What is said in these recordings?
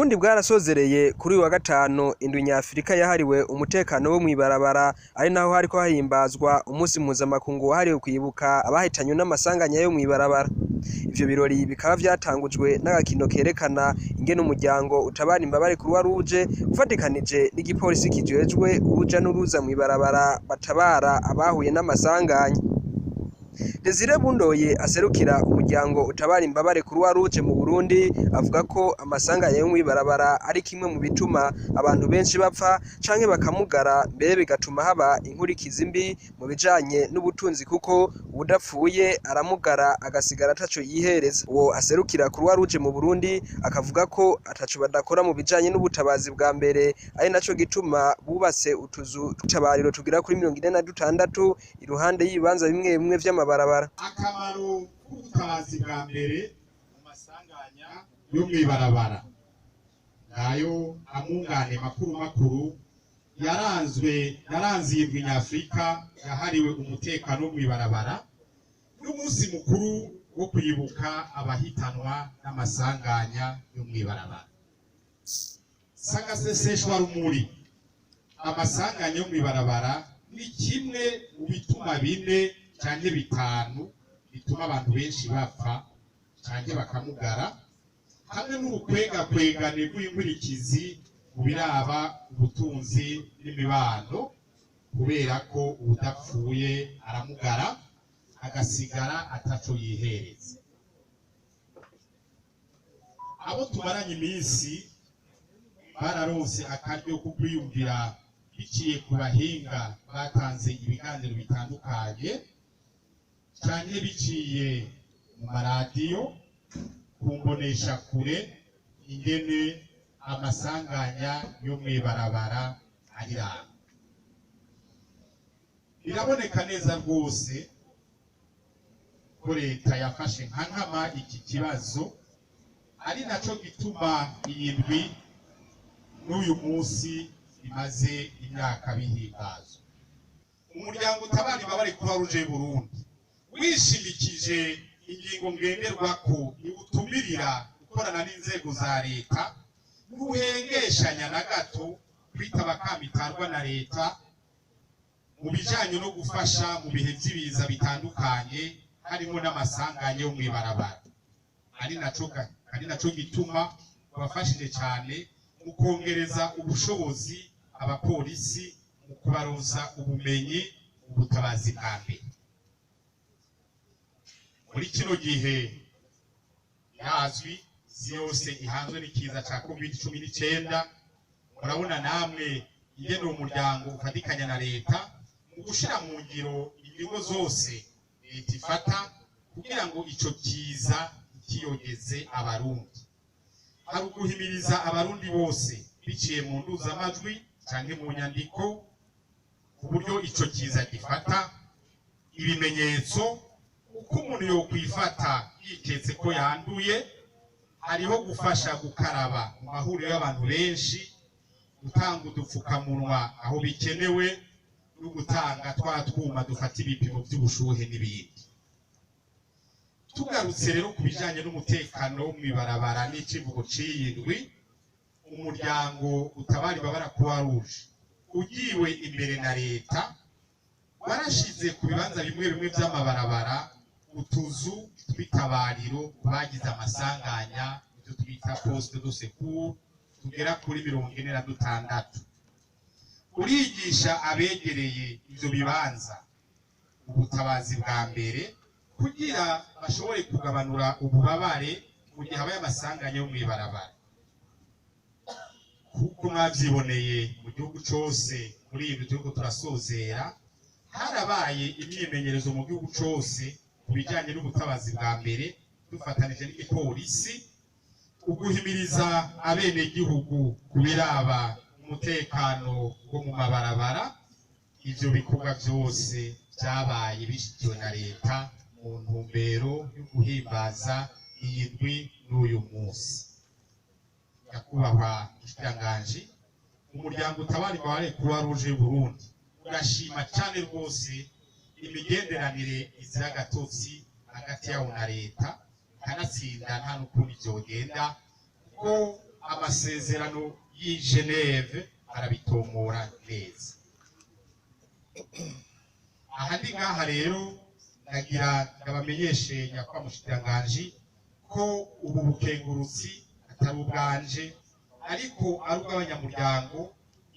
Uburundi bwarasozereye kuri uyu wa gatanu indwi nyafrika yahariwe umutekano wo mw'ibarabara, ari naho hariko hahimbazwa umunsi mpuzamakungu wahariwe kwibuka abahitanywe n'amasanganya yo mw'ibarabara. Ivyo birori bikaba vyatangujwe n'agakino kerekana ingene umuryango utabara imbabare Croix Rouge ufatikanije n'igipolisi kijejwe uruja n'uruza mw'ibarabara batabara abahuye n'amasanganya. Desire Bundoye aserukira umuryango utabara imbabare Croix Rouge mu Burundi avuga ko amasanganya yo mw'ibarabara ari kimwe mu bituma abantu benshi bapfa canke bakamugara, mbere bigatuma haba inkurikizi mbi mu bijanye n'ubutunzi kuko uwudapfuye aramugara agasigara ataco yihereza. Uwo aserukira Croix Rouge mu Burundi akavuga ko ataco badakora mu bijanye n'ubutabazi bwa mbere, ari naco gituma bubatse utuzu tw'itabariro tugera kuri 46 iruhande y'ibibanza bimwe bimwe vy'amabarabara. Akamaro k'ubutabazi bwa mbere mu masanganya yo mw'ibarabara nayo amungane makuru yaranze indwi nyafrika yahariwe umutekano wo mw'ibarabara n'umunsi mukuru wo kwibuka abahitanwa n'amasanganya yo mw'ibarabara. Sagaseseshwa rumuri, amasanganya yo mw'ibarabara ni kimwe mu bituma bine canke bitanu bituma abantu benshi bapfa canke bakamugara, hamwe n'urukwegakwegane rw'inkurikizi mu biraba ubutunzi n'imibano, kubera ko uwudapfuye aramugara agasigara ataco yihereza. Abo tumaranye iminsi bararonse akaryo ko kwiyumvira biciye ku bahinga batanze ibiganiro bitandukanye canke biciye mu maradiyo, ku mbonesha kure, ingene amasanganya yo mw'ibarabara ariranga. Biraboneka neza rwose ko leta yafashe nka nkama iki kibazo, ari naco gituma iyi ndwi n'uyu munsi imaze imyaka bihimbazwa. Umuryango utabara imbabare Croix Rouge Burundi wishimikije ingingo ngenderwako iwutumirira gukorana n'inzego za leta, ntuhengeshanya na gato kwitaba kamitarwa na leta mu bijanye no gufasha mu bihe vy'ibiza bitandukanye, harimo n'amasanganya yo mw'ibarabara. Ari naco gituma bafashije cane mu kongereza ubushobozi abapolisi mu kubaronsa ubumenyi mu butabazi bwa mbere. Muri kino gihe yazwi isi yose ihanzwe n'ikiza ca COVID-19, murabona namwe ingene uwo muryango ufatikanya na leta mu gushira mu ngiro ingingo zose leta ifata kugira ngo ico kiza kiyogeze abarundi. Hari uguhimiriza abarundi bose biciye mu nduzamajwi canke mu nyandiko ku buryo ico kiza gifata ibimenyetso uko umuntu yokwifata yiketse ko yanduye. Hariho gufasha gukaraba mu mahuriro y'abantu benshi, gutanga udupfukamunwa aho bikenewe, no gutanga twa twuma dufata ibipimo vy'ubushuhe n'ibindi. Tugarutse rero ku bijanye n'umutekano wo mw'ibarabara n'icivugo c'iyindwi, umuryango utabara imbabare Croix Rouge ugiwe imbere na leta warashize ku bibanza bimwe bimwe vy'amabarabara utuzu tw'itabariro bagize amasanganya, ivyo twita poste de secours, tugera kuri 46. Urigisha abegereye ivyo bibanza ubutabazi bwa mbere kugira bashobore kugabanura ububabare mu gihe habaye amasanganya yo mw'ibarabara. Kuko mwavyiboneye mu gihugu cose muri ibi turiko turasozera, harabaye imyimenyerezo mu gihugu cose ku bijanye n'ubutabazi bwa mbere, dufatanije n'igipolisi, uguhimiriza abenegihugu kubiraba umutekano wo mu mabarabara. Ivyo bikorwa vyose vyabaye bishikiwe na leta mu ntumbero yo guhimbaza iyi ndwi n'uyu munsi. Nyakubahwa Mushikiranganji, umuryango utabara imbabare Croix Rouge Burundi urashima cane rwose imigenderanire izira agatotsi hagati yawo na leta, kanatsinda nta n'ukundi vyogenda kuko amasezerano y'i Geneve arabitomora neza. Aha ndi ngaha rero nagira ndabamenyeshe nyakubahwa mushikiranganji ko ubu bukengurutsi atari ubwanje ariko ari ubw'abanyamuryango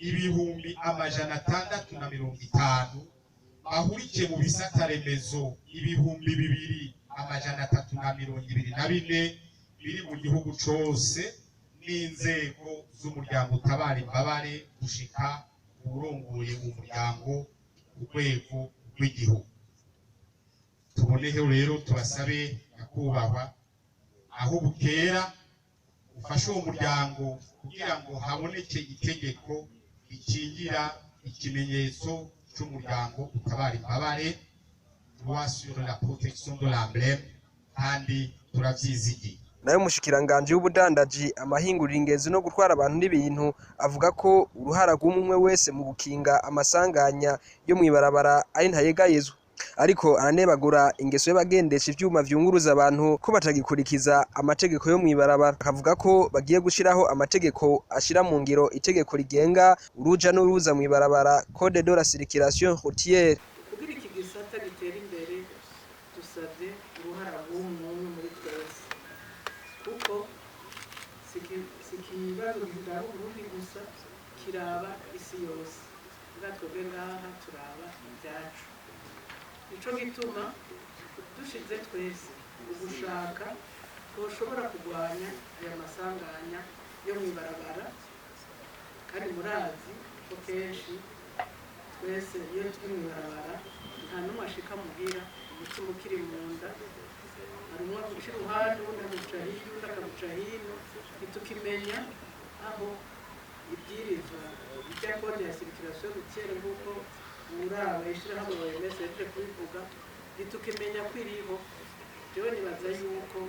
650 bahurikiye mu bisata remezo 2324 biri mu gihugu cose n'inzego z'umuryango utabara imbabare gushika urongoye umuryango urwego rw'igihugu. Tuboneho rero tubasabe nyakubahwa aho bukera ufashe uwo muryango kugira ngo haboneke itegeko rikingira ikimenyetso cy'umuryango utabara imbabare, loi sur la protection de l'emblème, kandi turavyizigiye. Nayo mushikiranganje w'ubudandaji amahingurira ingenzi no gutwara abantu n'ibintu avuga ko uruhara rw'umwe wese mu gukinga amasanganya yo mwibarabara ari ntayegayezwa, ariko aranebagura ingeso y'abagendesha ivyuma vyunguruza abantu ko batagikurikiza amategeko yo mwibarabara. Akavuga ko bagiye gushiraho amategeko ashira mu ngiro itegeko rigenga uruja n'uruza mwibarabara, code de la circulation routière. Kugira iki gisata gitera imbere dusabye uruhara rw'umwe muri twese, kuko sikibazo kiraba Burundi gusa, kiraba isi yose. Twebwe ngaha turaba ibyacu, nico gituma dushize twese ugushaka twoshobora kurwanya aya masanganya yo mwibarabara. Kandi murazi ko kenshi twese iyo turi mwibarabara nta n'umwe ashika muhira umutima ukiri mu nda, hari umwe aguca iruhande undi aguca hirya undi akaguca hino, ntitukimenya aho ibwirizwa rya code ya circulation routière nk'uko uraba ishirahamwe OMS yaje kubivuga, ntitukimenya ko iriho. Jewe nibaza yuko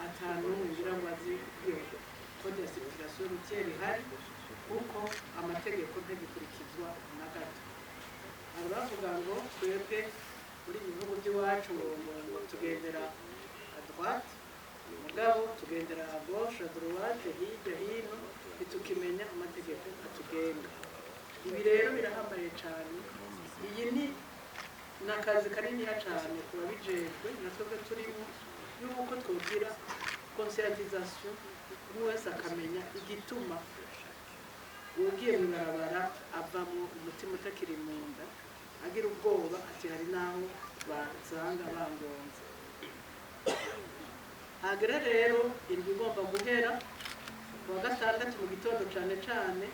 ata n'umwe ngira ngo azi iyo code ya circulation routière ihari, kuko amategeko ntagikurikizwa na gato. Bavuga ngo twebwe muri ibihugu by'iwacu ngo tugendera à droite, mugabo tugendera à gauche, à droite, hirya hino, ntitukimenya amategeko atugenga. Ibi rero birahambaye cyane. Iyi ni nakazi kaniniya cyane kuba bijejwe na twebwe turimo, y'uko twogira conscientisation, buri wese akamenya igituma ugiye mwibarabara avamo umutima utakiri mu nda, agira ubwoba ati hari naho basanga bangonze. Hagere rero indwi igomba guhera kuwa gatandatu mu gitondo cyane cyane,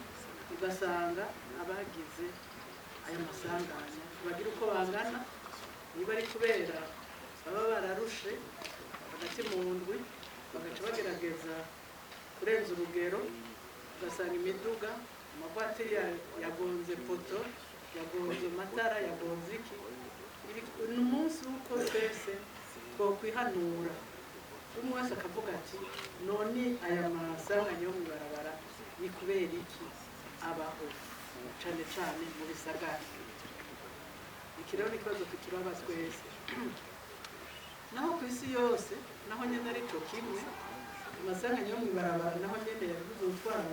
ugasanga abagize ayo masanganya bagira uko bangana, niba ari kubera baba bararushe hagati mu ndwi bagaca bagerageza kurenza urugero, ugasanga imiduga amavatiri yagonze poto, yagonze matara, yagonze iki. Ni umunsi w'uko twese twokwihanura, umwe wese akavuga ati none aya masanganya yo mwibarabara ni kubera iki abaho cyane cyane mu bisagara. Iki rero ni ikibazo kituraba twese. Naho ku isi yose naho nyine ari cyo kimwe, amasanganya yo mwibarabara naho nyine yavuze utwara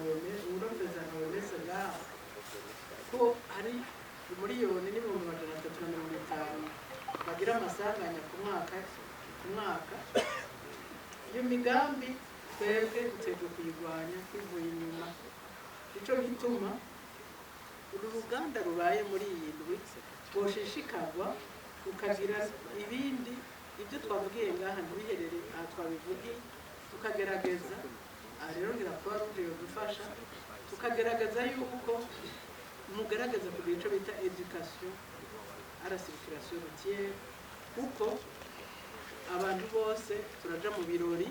urondeza na wese ngaha ko hari miliyoni n'ibihumbi 350 bagira amasanganya ku mwaka. Iyo migambi twebwe dutegereje kuyirwanya twivuye inyuma. Nico gituma uru ruganda rubaye muri iyi ndwi rwoshishikagwa rukagira ibindi ibyo twavugiye ngaha ntibiherere aha twabivugiye, tukagerageza rero ngira kuba ruje gufasha, tukagerageza yuko mugerageza kugira icyo bita education à la circulation routière, kuko abantu bose turaja mu birori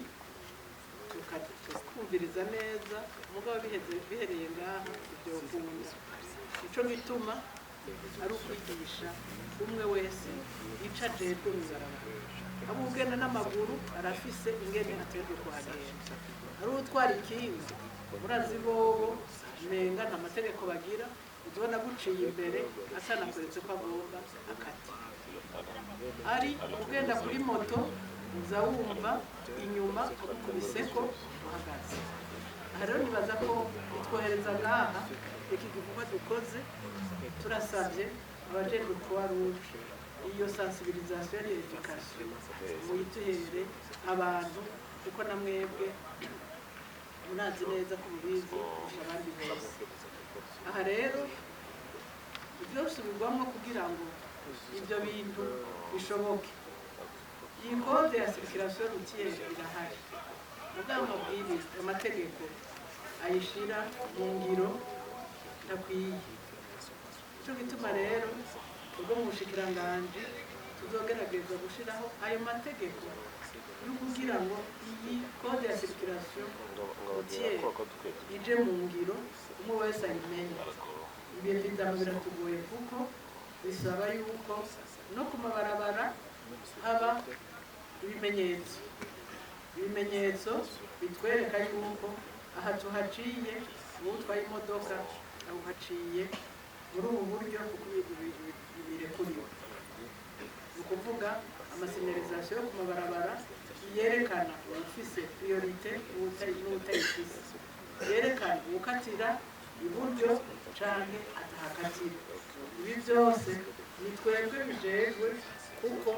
tukumviriza neza, mugabo bihereye ngaha ibyo kunda. Nico gituma ari ukwigisha umwe wese ica jejwe mwibarabara. Abo ugenda n'amaguru arafise ingene ategwe kuhagenda, ari utwara ikinga murazi bobo menga nta mategeko bagira, uzibona guciye imbere asanakuretse ko agomba akati. Ari ugenda kuri moto uza wumva inyuma ku biseko uhagaze. aha rero nibaza ko bitwohereza ngaha iki gikorwa dukoze turasabye abajejwe Croix Rouge iyo sensibilisation et education muyituhere abantu kuko na mwebwe munazi neza ko mubizi kurusha abandi bose. Aha rero byose bigwamo kugira ngo ibyo bintu bishoboke. Iyi code ya circulation routière irahari, mugabo amabwiriza amategeko ayishira mu ngiro ntakwiye. Ico gituma rero ubwo mu bushikiranganje tuzogerageza gushiraho ayo mategeko yo kugira ngo iyi code ya circulation routière ije mu ngiro umwe wese ayimenye. Ibyo bitamo biratugoye kuko bisaba yuko no ku mabarabara haba ibimenyetso bitwereka yuko aha tuhaciye utwaye imodoka aho haciye muri ubu buryo kuko birekuriwe. Ni ukuvuga amasignalisation yo ku mabarabara yerekana ufise priorite n'utayifise, yerekana ukatira iburyo canke atahakatira. Ibi byose ni twebwe bijejwe kuko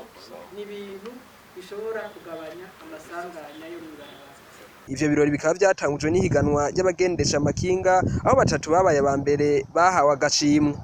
ni ibintu bishobora kugabanya amasanganya yo mw'ibarabara. Ivyo birori bikaba vyatangujwe n'ihiganwa ry'abagendesha amakinga aho batatu babaye aba mbere bahawe agashimwe.